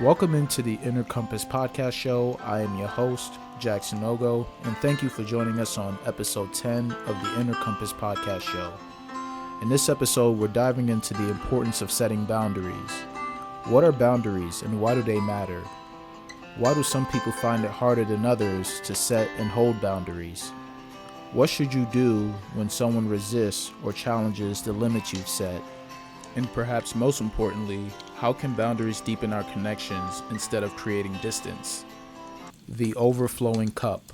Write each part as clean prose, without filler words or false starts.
Welcome into the Inner Compass podcast show. I am your host, Jackson Ogo, and thank you for joining us on episode 10 of the Inner Compass podcast show. In this episode, we're diving into the importance of setting boundaries. What are boundaries and why do they matter? Why do some people find it harder than others to set and hold boundaries? What should you do when someone resists or challenges the limits you've set? And perhaps most importantly, how can boundaries deepen our connections instead of creating distance? The overflowing cup.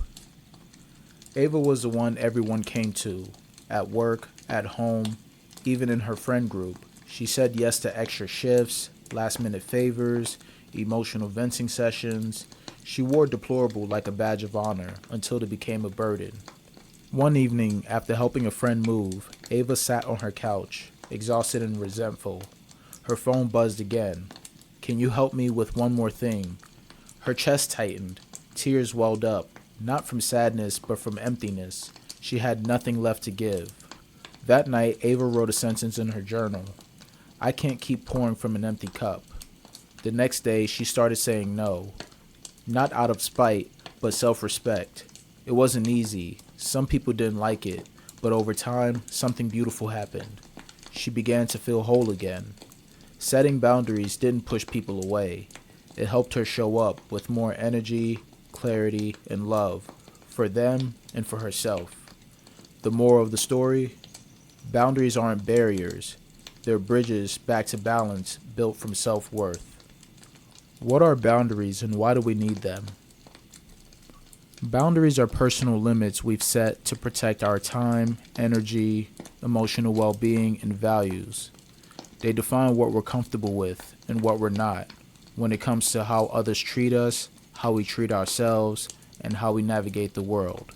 Ava was the one everyone came to, at work, at home, even in her friend group. She said yes to extra shifts, last-minute favors, emotional venting sessions. She wore deplorable like a badge of honor until it became a burden. One evening, after helping a friend move, Ava sat on her couch, exhausted and resentful. Her phone buzzed again. "Can you help me with one more thing?" Her chest tightened. Tears welled up, not from sadness, but from emptiness. She had nothing left to give. That night, Ava wrote a sentence in her journal. "I can't keep pouring from an empty cup." The next day, she started saying no. Not out of spite, but self-respect. It wasn't easy. Some people didn't like it, but over time, something beautiful happened. She began to feel whole again. Setting boundaries didn't push people away. It helped her show up with more energy, clarity, and love for them and for herself. The moral of the story? Boundaries aren't barriers. They're bridges back to balance built from self-worth. What are boundaries and why do we need them? Boundaries are personal limits we've set to protect our time, energy, emotional well-being, and values. They define what we're comfortable with and what we're not when it comes to how others treat us, how we treat ourselves, and how we navigate the world.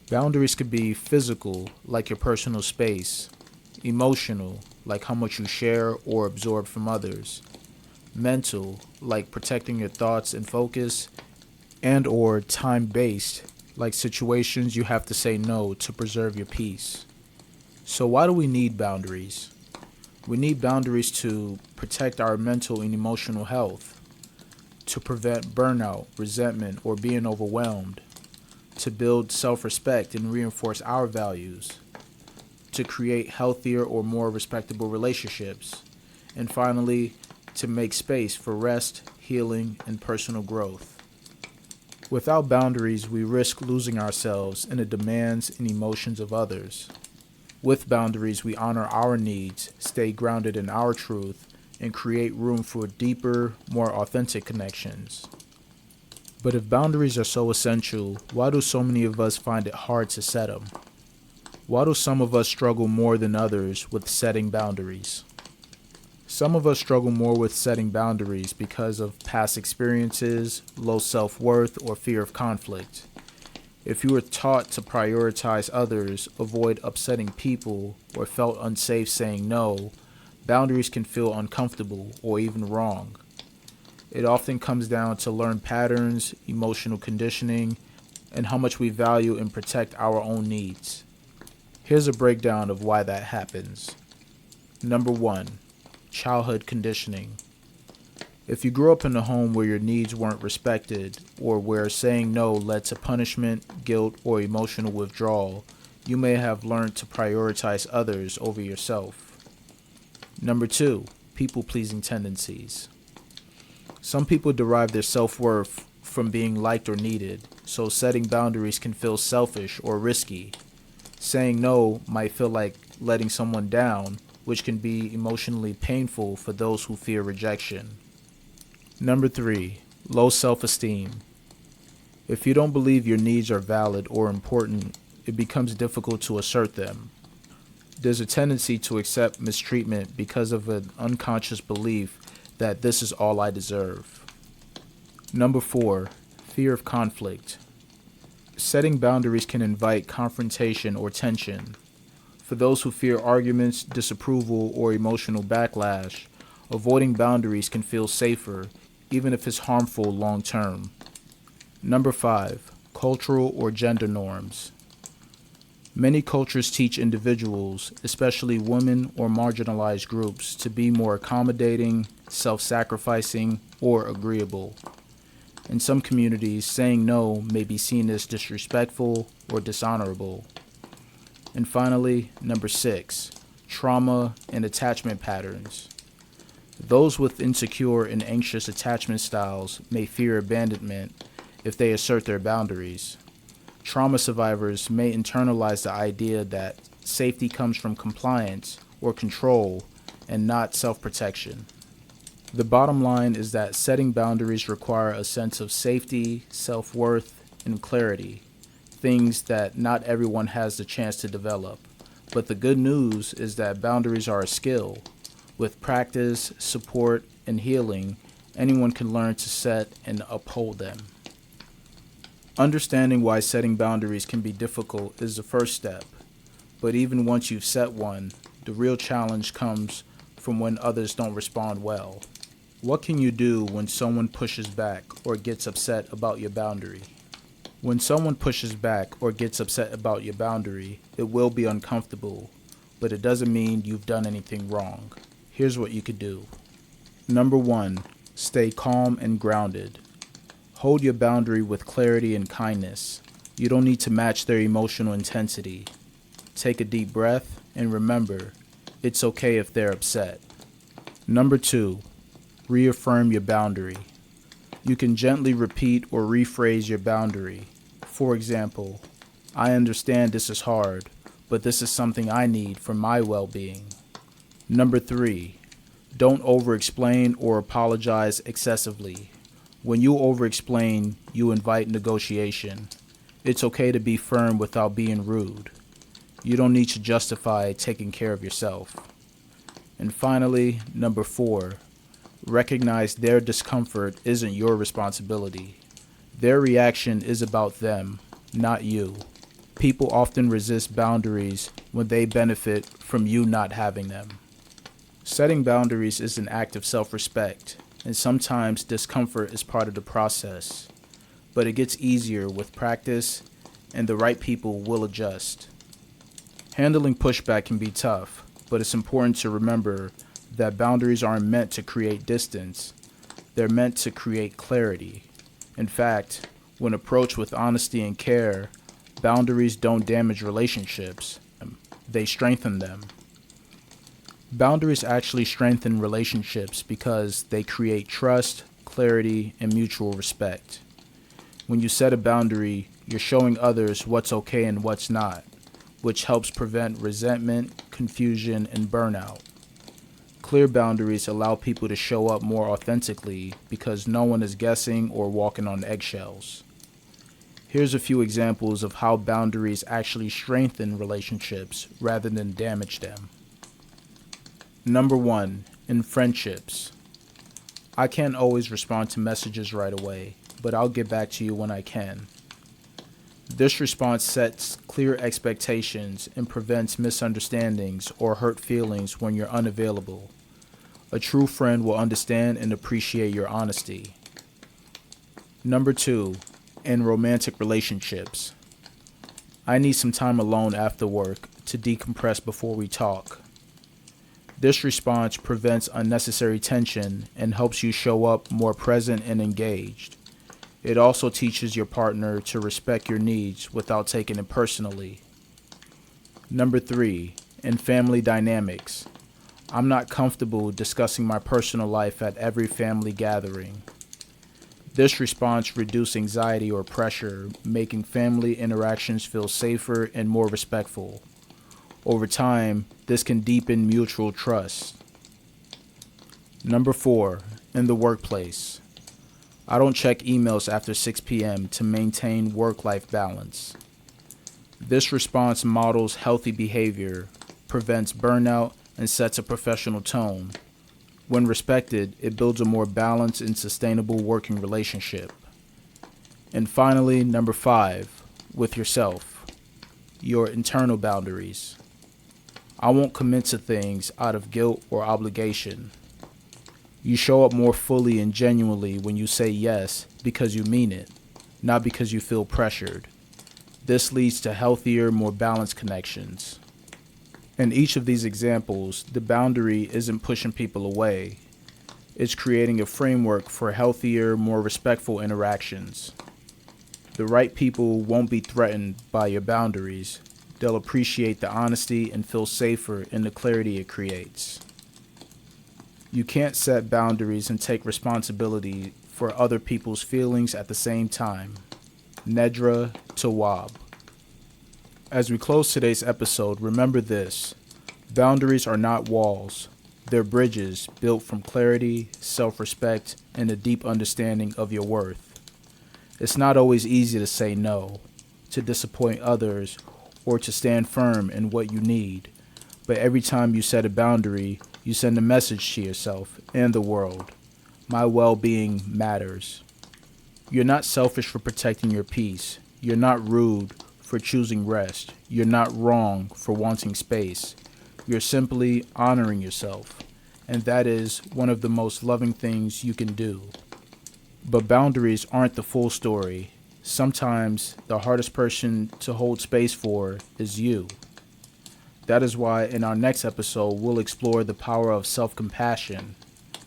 Boundaries could be physical, like your personal space, emotional, like how much you share or absorb from others, mental, like protecting your thoughts and focus, and or time-based, like situations you have to say no to preserve your peace. So why do we need boundaries? We need boundaries to protect our mental and emotional health, to prevent burnout, resentment, or being overwhelmed, to build self-respect and reinforce our values, to create healthier or more respectable relationships, and finally, to make space for rest, healing, and personal growth. Without boundaries, we risk losing ourselves in the demands and emotions of others. With boundaries, we honor our needs, stay grounded in our truth, and create room for deeper, more authentic connections. But if boundaries are so essential, why do so many of us find it hard to set them? Why do some of us struggle more than others with setting boundaries? Some of us struggle more with setting boundaries because of past experiences, low self-worth, or fear of conflict. If you were taught to prioritize others, avoid upsetting people, or felt unsafe saying no, boundaries can feel uncomfortable or even wrong. It often comes down to learned patterns, emotional conditioning, and how much we value and protect our own needs. Here's a breakdown of why that happens. Number 1. Childhood conditioning. If you grew up in a home where your needs weren't respected, or where saying no led to punishment, guilt, or emotional withdrawal, you may have learned to prioritize others over yourself. Number 2. People-pleasing tendencies. Some people derive their self-worth from being liked or needed, so setting boundaries can feel selfish or risky. Saying no might feel like letting someone down, which can be emotionally painful for those who fear rejection. Number 3. Low self-esteem. If you don't believe your needs are valid or important, it becomes difficult to assert them. There's a tendency to accept mistreatment because of an unconscious belief that this is all I deserve. Number 4. Fear of conflict. Setting boundaries can invite confrontation or tension. For those who fear arguments, disapproval, or emotional backlash, avoiding boundaries can feel safer, even if it's harmful long term. Number 5. Cultural or gender norms. Many cultures teach individuals, especially women or marginalized groups, to be more accommodating, self-sacrificing, or agreeable. In some communities, saying no may be seen as disrespectful or dishonorable. And finally, number 6, trauma and attachment patterns. Those with insecure and anxious attachment styles may fear abandonment if they assert their boundaries. Trauma survivors may internalize the idea that safety comes from compliance or control and not self-protection. The bottom line is that setting boundaries require a sense of safety, self-worth, and clarity, things that not everyone has the chance to develop. But the good news is that boundaries are a skill. With practice, support, and healing, anyone can learn to set and uphold them. Understanding why setting boundaries can be difficult is the first step, but even once you've set one, the real challenge comes from when others don't respond well. What can you do when someone pushes back or gets upset about your boundary? When someone pushes back or gets upset about your boundary, it will be uncomfortable, but it doesn't mean you've done anything wrong. Here's what you could do. Number 1, stay calm and grounded. Hold your boundary with clarity and kindness. You don't need to match their emotional intensity. Take a deep breath and remember, it's okay if they're upset. Number 2, reaffirm your boundary. You can gently repeat or rephrase your boundary. For example, I understand this is hard, but this is something I need for my well-being. Number 3, don't over-explain or apologize excessively. When you over-explain, you invite negotiation. It's okay to be firm without being rude. You don't need to justify taking care of yourself. And finally, number 4, recognize their discomfort isn't your responsibility. Their reaction is about them, not you. People often resist boundaries when they benefit from you not having them. Setting boundaries is an act of self-respect, and sometimes discomfort is part of the process. But it gets easier with practice, and the right people will adjust. Handling pushback can be tough, but it's important to remember that boundaries aren't meant to create distance. They're meant to create clarity. In fact, when approached with honesty and care, boundaries don't damage relationships. They strengthen them. Boundaries actually strengthen relationships because they create trust, clarity, and mutual respect. When you set a boundary, you're showing others what's okay and what's not, which helps prevent resentment, confusion, and burnout. Clear boundaries allow people to show up more authentically because no one is guessing or walking on eggshells. Here's a few examples of how boundaries actually strengthen relationships rather than damage them. Number 1, in friendships. I can't always respond to messages right away, but I'll get back to you when I can. This response sets clear expectations and prevents misunderstandings or hurt feelings when you're unavailable. A true friend will understand and appreciate your honesty. Number 2, in romantic relationships. I need some time alone after work to decompress before we talk. This response prevents unnecessary tension and helps you show up more present and engaged. It also teaches your partner to respect your needs without taking it personally. Number 3, in family dynamics. I'm not comfortable discussing my personal life at every family gathering. This response reduces anxiety or pressure, making family interactions feel safer and more respectful. Over time, this can deepen mutual trust. Number 4, in the workplace. I don't check emails after 6 p.m. to maintain work-life balance. This response models healthy behavior, prevents burnout, and sets a professional tone. When respected, it builds a more balanced and sustainable working relationship. And finally, number 5, with yourself. Your internal boundaries. I won't commit to things out of guilt or obligation. You show up more fully and genuinely when you say yes because you mean it, not because you feel pressured. This leads to healthier, more balanced connections. In each of these examples, the boundary isn't pushing people away. It's creating a framework for healthier, more respectful interactions. The right people won't be threatened by your boundaries. They'll appreciate the honesty and feel safer in the clarity it creates. You can't set boundaries and take responsibility for other people's feelings at the same time. Nedra Tawwab. As we close today's episode, remember this. Boundaries are not walls. They're bridges built from clarity, self-respect, and a deep understanding of your worth. It's not always easy to say no, to disappoint others, or to stand firm in what you need. But every time you set a boundary, you send a message to yourself and the world. My well-being matters. You're not selfish for protecting your peace. You're not rude for choosing rest. You're not wrong for wanting space. You're simply honoring yourself. And that is one of the most loving things you can do. But boundaries aren't the full story. Sometimes the hardest person to hold space for is you. That is why in our next episode, we'll explore the power of self-compassion.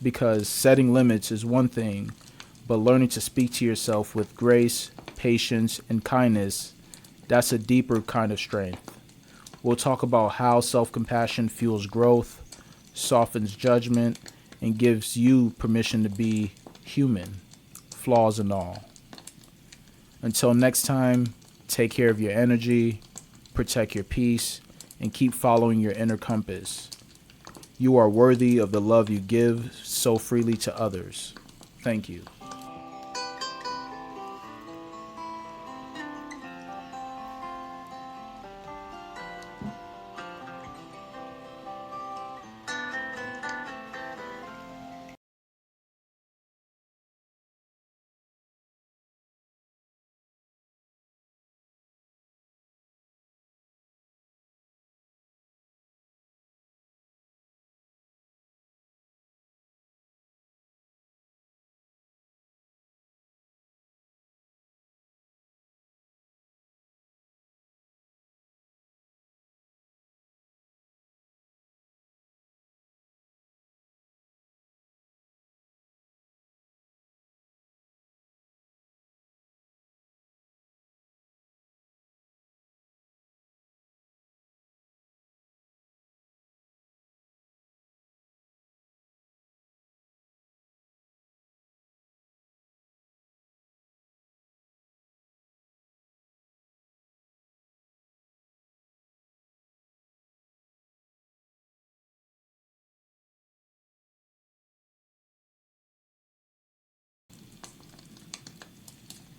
Because setting limits is one thing, but learning to speak to yourself with grace, patience, and kindness, that's a deeper kind of strength. We'll talk about how self-compassion fuels growth, softens judgment, and gives you permission to be human, flaws and all. Until next time, take care of your energy, protect your peace, and keep following your inner compass. You are worthy of the love you give so freely to others. Thank you.